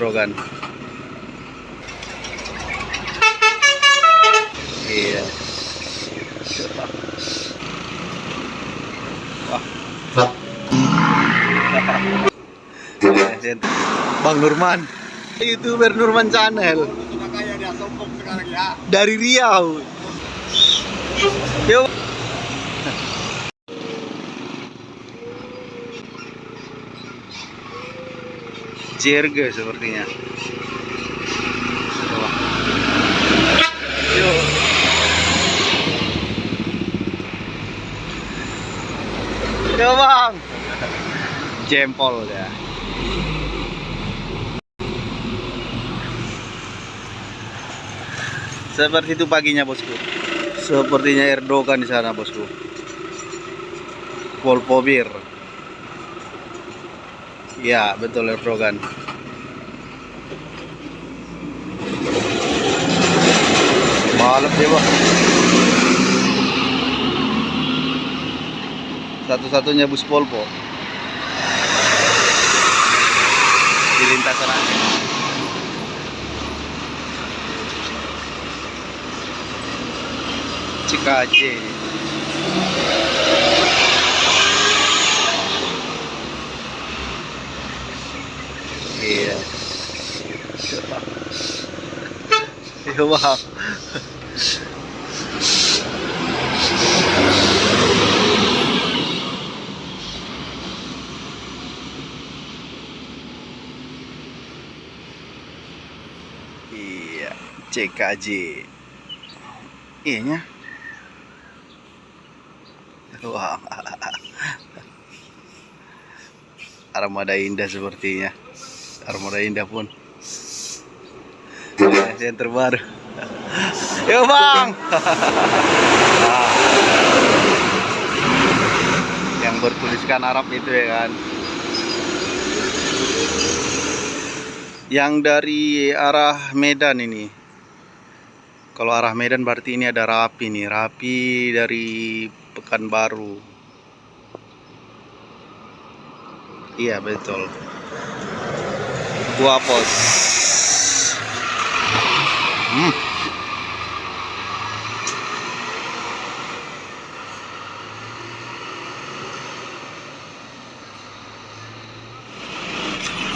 Rogan. Iya. Wah. Bang Nurman, YouTuber Nurman Channel. Sudah kaya dia, sombong sekarang ya. Dari Riau. Yuk. JRG sepertinya. Yuk. Yuk bang. Jempol ya. Seperti itu paginya bosku. Sepertinya Erdogan di sana bosku. Volpobir. Ya betul Erdogan. Balap dia bang. Satu-satunya bus Volvo di lintasan Aceh. Cikaje. Iya. Iya bang. Iya, CKJ. Iyanya. Wah. Armada indah sepertinya. Armada indah pun. Yang terbaru. Yo bang. Nah, yang bertuliskan Arab itu ya kan. Yang dari arah Medan ini. Kalau arah Medan berarti ini ada Rapi nih. Rapi dari Pekanbaru. Iya betul. Gua pos.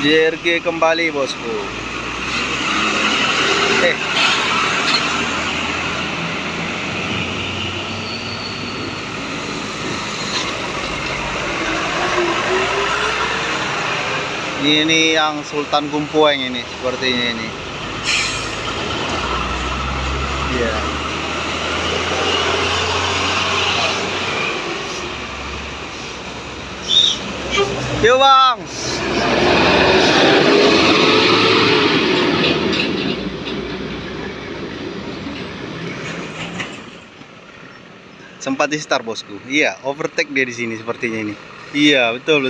JRG kembali bosku. Ini yang Sultan Gumpueng ini sepertinya ini. Iya. Yuk bang. Sempat di start bosku. Iya, overtake dia di sini sepertinya ini. Iya, betul.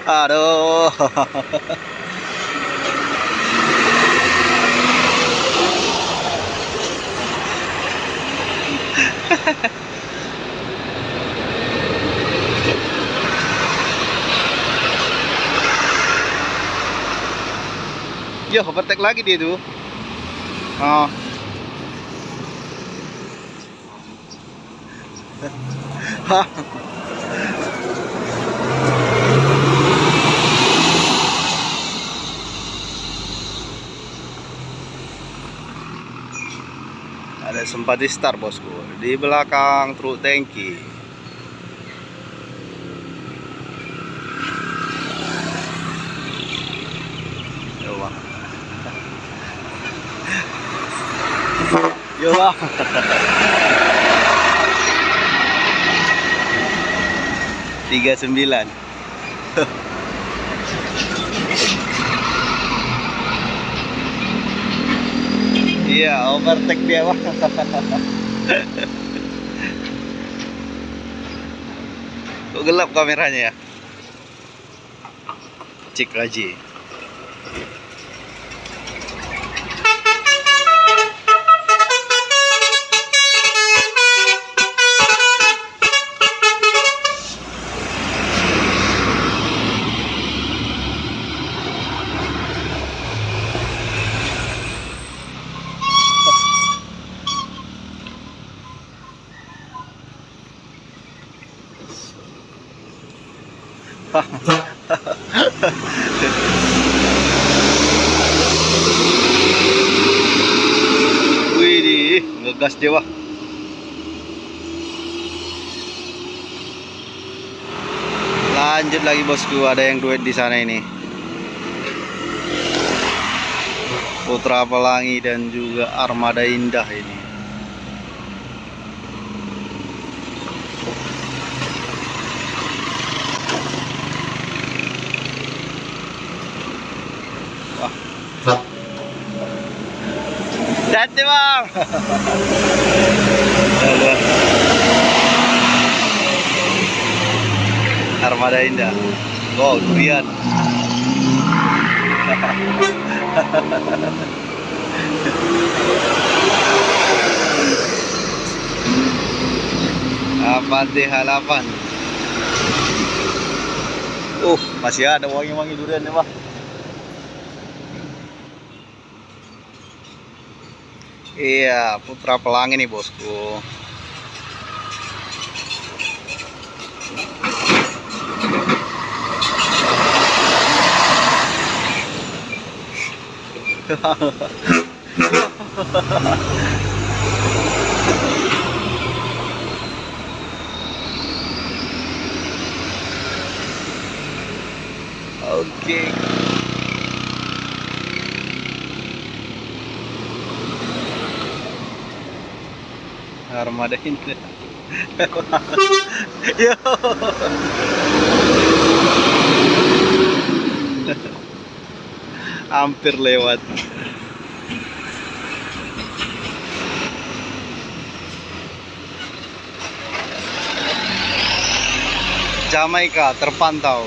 Aduh. Yo, overtake lagi dia tuh. Oh. Ada sempat di start bosku di belakang truk tangki. Yo bang. Tiga 9. Iya, overtake dia bang. Kok gelap kameranya ya? Cek aja. Wih, ngegas dia, Wah. Lanjut lagi bosku, ada yang duet di sana ini. Putra Pelangi dan juga Armada Indah ini. Wah. Dati bang. Armada Indah. Oh, durian. Apa deh halapan? Masih ada wangi-wangi durian ya, Pak. Iya, Putra Pelangi nih, bosku. Oke. Armada Indah. Yo. Hampir lewat. Jamaika terpantau.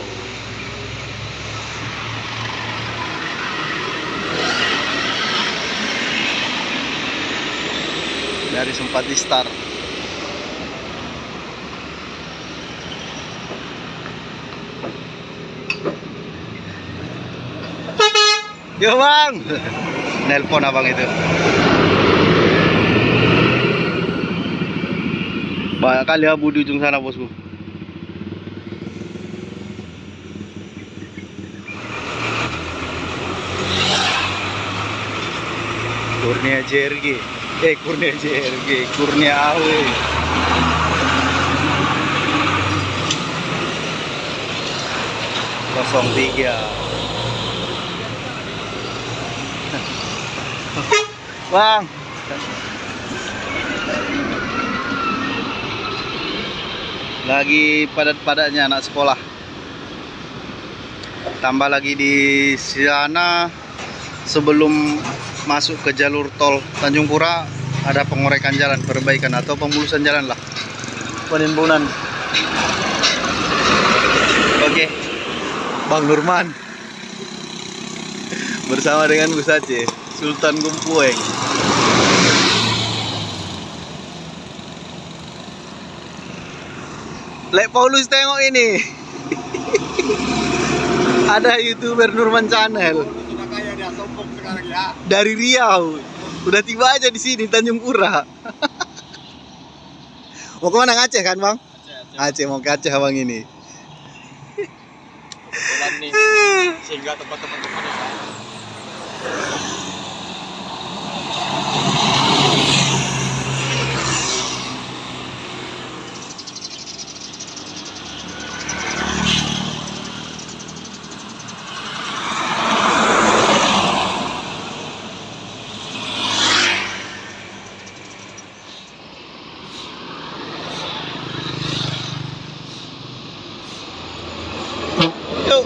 Dari sempat di start. Yo bang, nelpon abang itu. Banyak kali abu di ujung sana bosku. Kurnia JRG, Kurnia JRG, Kurnia AW. Kosong 3. Bang, lagi padat-padatnya anak sekolah. Tambah lagi di sana sebelum masuk ke jalur tol Tanjung Pura ada pengorekan jalan, perbaikan atau pemulusan jalan lah, penimbunan. Oke, Bang Nurman bersama dengan Gus Aceh, Sultan Gumpueng. Lek Paulus tengok ini. Ada YouTuber Nurman Channel. Sudah kaya dia, sombong sekarang ya. Dari Riau. Udah tiba aja di sini Tanjung Pura. Mau kemana, Aceh kan, Bang? Aceh, mau ke Aceh Bang ini. Bulan nih, sehingga tempat-tempat teman ya. Yuk.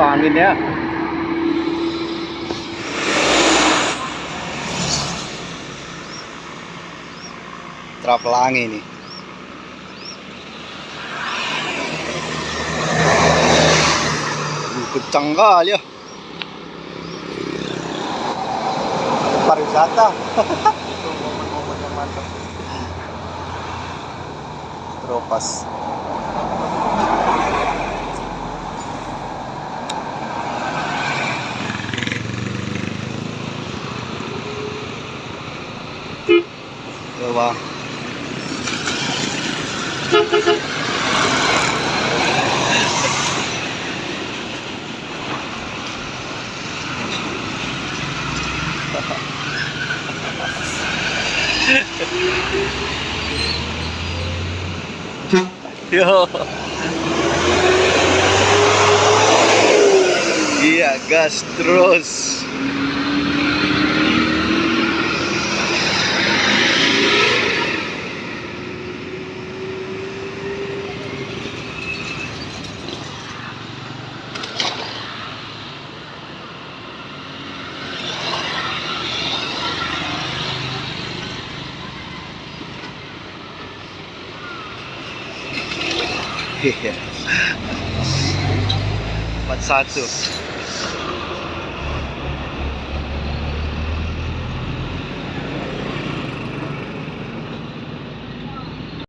Angin ya. Putra Pelangi nih. Kencang kali ya. Pariwisata. Itu momen-momen yang mantap. Teropas. Coba. Yo. Iya, gas terus. Iya. 41.